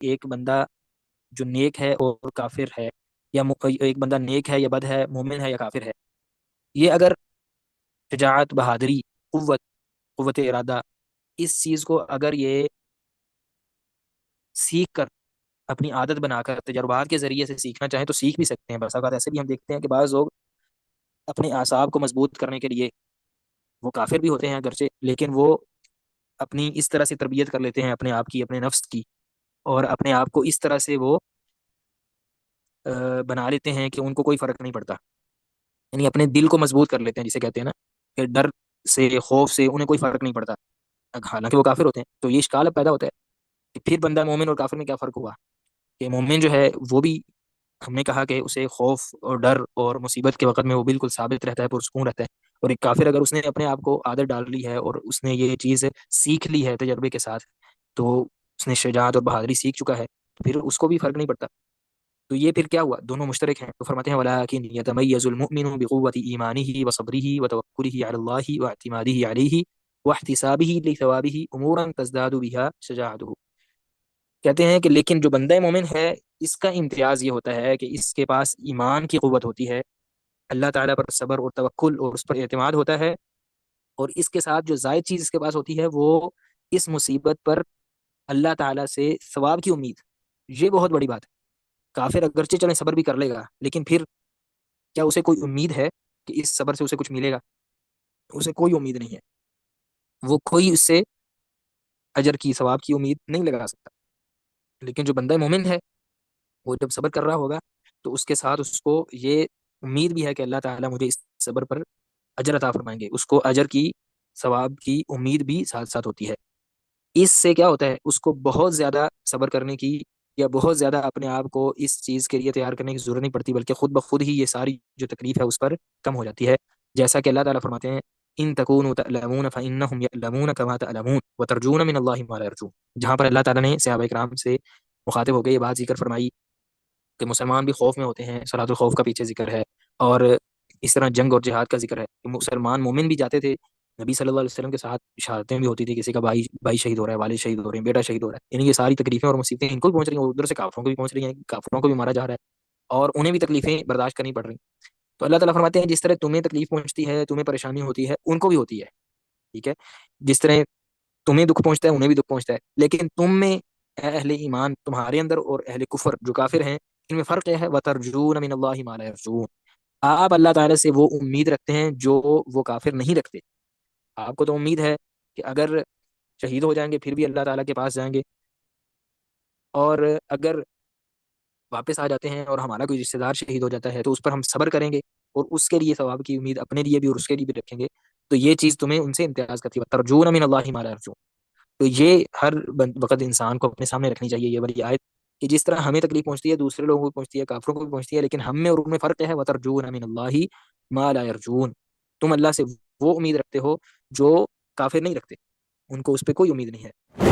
ایک بندہ جو نیک ہے اور کافر ہے، یا ایک بندہ نیک ہے یا بد ہے، مومن ہے یا کافر ہے، یہ اگر شجاعت، بہادری، قوت، قوت ارادہ، اس چیز کو اگر یہ سیکھ کر اپنی عادت بنا کر تجربات کے ذریعے سے سیکھنا چاہیں تو سیکھ بھی سکتے ہیں۔ بس اوقات ایسے بھی ہم دیکھتے ہیں کہ بعض لوگ اپنے اعصاب کو مضبوط کرنے کے لیے، وہ کافر بھی ہوتے ہیں اگرچہ، لیکن وہ اپنی اس طرح سے تربیت کر لیتے ہیں اپنے آپ کی، اپنے نفس کی، اور اپنے آپ کو اس طرح سے وہ بنا لیتے ہیں کہ ان کو کوئی فرق نہیں پڑتا، یعنی اپنے دل کو مضبوط کر لیتے ہیں، جسے کہتے ہیں نا کہ ڈر سے، خوف سے انہیں کوئی فرق نہیں پڑتا، حالانکہ وہ کافر ہوتے ہیں۔ تو یہ اشکال اب پیدا ہوتا ہے کہ پھر بندہ مومن اور کافر میں کیا فرق ہوا؟ کہ مومن جو ہے وہ بھی، ہم نے کہا کہ اسے خوف اور ڈر اور مصیبت کے وقت میں وہ بالکل ثابت رہتا ہے، پرسکون رہتا ہے، اور ایک کافر اگر اس نے اپنے آپ کو عادت ڈال لی ہے اور اس نے یہ چیز سیکھ لی ہے تجربے کے ساتھ، تو اس نے شجاعت اور بہادری سیکھ چکا ہے، پھر اس کو بھی فرق نہیں پڑتا۔ تو یہ پھر کیا ہوا؟ دونوں مشترک ہیں۔ تو فرماتے ہیں وَلَٰكِنْ يَتَمَيَّزُ الْمُؤْمِنُ بِقُوَّةِ إِيمَانِهِ وَصَبْرِهِ وَتَوَكُّلِهِ عَلَى اللَّهِ وَاعْتِمَادِهِ عَلَيْهِ وَاحْتِسَابِهِ لِثَوَابِهِ أُمُورًا تَزْدَادُ بِهَا شَجَاعَتُهُ۔ کہتے ہیں کہ لیکن جو بندہ مومن ہے، اس کا امتیاز یہ ہوتا ہے کہ اس کے پاس ایمان کی قوت ہوتی ہے، اللہ تعالیٰ پر صبر اور توکل اور اس پر اعتماد ہوتا ہے، اور اس کے ساتھ جو زائد چیز اس کے پاس ہوتی ہے وہ اس مصیبت پر اللہ تعالیٰ سے ثواب کی امید۔ یہ بہت بڑی بات ہے۔ کافر اگرچہ چلیں صبر بھی کر لے گا، لیکن پھر کیا اسے کوئی امید ہے کہ اس صبر سے اسے کچھ ملے گا؟ اسے کوئی امید نہیں ہے، وہ کوئی اس سے اجر کی، ثواب کی امید نہیں لگا سکتا۔ لیکن جو بندہ مومن ہے، وہ جب صبر کر رہا ہوگا تو اس کے ساتھ اس کو یہ امید بھی ہے کہ اللہ تعالیٰ مجھے اس صبر پر اجر عطا فرمائیں گے، اس کو اجر کی، ثواب کی امید بھی ساتھ ساتھ ہوتی ہے۔ اس سے کیا ہوتا ہے؟ اس کو بہت زیادہ صبر کرنے کی یا بہت زیادہ اپنے آپ کو اس چیز کے لیے تیار کرنے کی ضرورت نہیں پڑتی، بلکہ خود بخود ہی یہ ساری جو تکلیف ہے اس پر کم ہو جاتی ہے۔ جیسا کہ اللہ تعالیٰ فرماتے ہیں ان تکونوا تعلمون فانهم يعلمون كما تعلمون وترجون من الله ما لا يرجون، جہاں پر اللہ تعالیٰ نے صحابہ کرام سے مخاطب ہو کے یہ بات ذکر فرمائی کہ مسلمان بھی خوف میں ہوتے ہیں، صلاۃ الخوف کا پیچھے ذکر ہے، اور اس طرح جنگ اور جہاد کا ذکر ہے کہ مسلمان مومن بھی جاتے تھے، نبی صلی اللہ علیہ وسلم کے ساتھ شہادتیں بھی ہوتی تھی، کسی کا بھائی شہید ہو رہا ہے، والد شہید ہو رہے ہیں، بیٹا شہید ہو رہا ہے، یعنی یہ ساری تکلیفیں اور مصیبتیں ان کو بھی پہنچ رہی ہیں، اور ادھر سے کافروں کو بھی پہنچ رہی ہیں، کافروں کو بھی مارا جا رہا ہے اور انہیں بھی تکلیفیں برداشت کرنی پڑ رہی ہیں۔ تو اللہ تعالیٰ فرماتے ہیں جس طرح تمہیں تکلیف پہنچتی ہے، تمہیں پریشانی ہوتی ہے، ان کو بھی ہوتی ہے، ٹھیک ہے؟ جس طرح تمہیں دکھ پہنچتا ہے انہیں بھی دکھ پہنچتا ہے، لیکن تم میں، اے اہل ایمان، تمہارے اندر اور اہل کفر جو کافر ہیں، ان میں فرق کیا ہے؟ وَتَرْجُونَ مِنَ اللَّهِ مَا لَا يَرْجُونَ، آپ اللہ تعالیٰ سے وہ امید رکھتے ہیں جو وہ کافر نہیں رکھتے۔ آپ کو تو امید ہے کہ اگر شہید ہو جائیں گے پھر بھی اللہ تعالیٰ کے پاس جائیں گے، اور اگر واپس آ جاتے ہیں اور ہمارا کوئی رشتے دار شہید ہو جاتا ہے تو اس پر ہم صبر کریں گے اور اس کے لیے ثواب کی امید اپنے لیے بھی اور اس کے لیے بھی رکھیں گے، تو یہ چیز تمہیں ان سے امتیاز کرتی ہے۔ ترجون من اللہ ما لا یرجون، تو یہ ہر وقت انسان کو اپنے سامنے رکھنی چاہیے یہ والی آیت، کہ جس طرح ہمیں تکلیف پہنچتی ہے دوسرے لوگوں کو پہنچتی ہے، کافروں کو بھی پہنچتی ہے، لیکن ہم میں اور ان میں فرق ہے، وترجون من اللہ ما لا یرجون، تم اللہ سے وہ امید رکھتے ہو جو کافر نہیں رکھتے، ان کو اس پہ کوئی امید نہیں ہے۔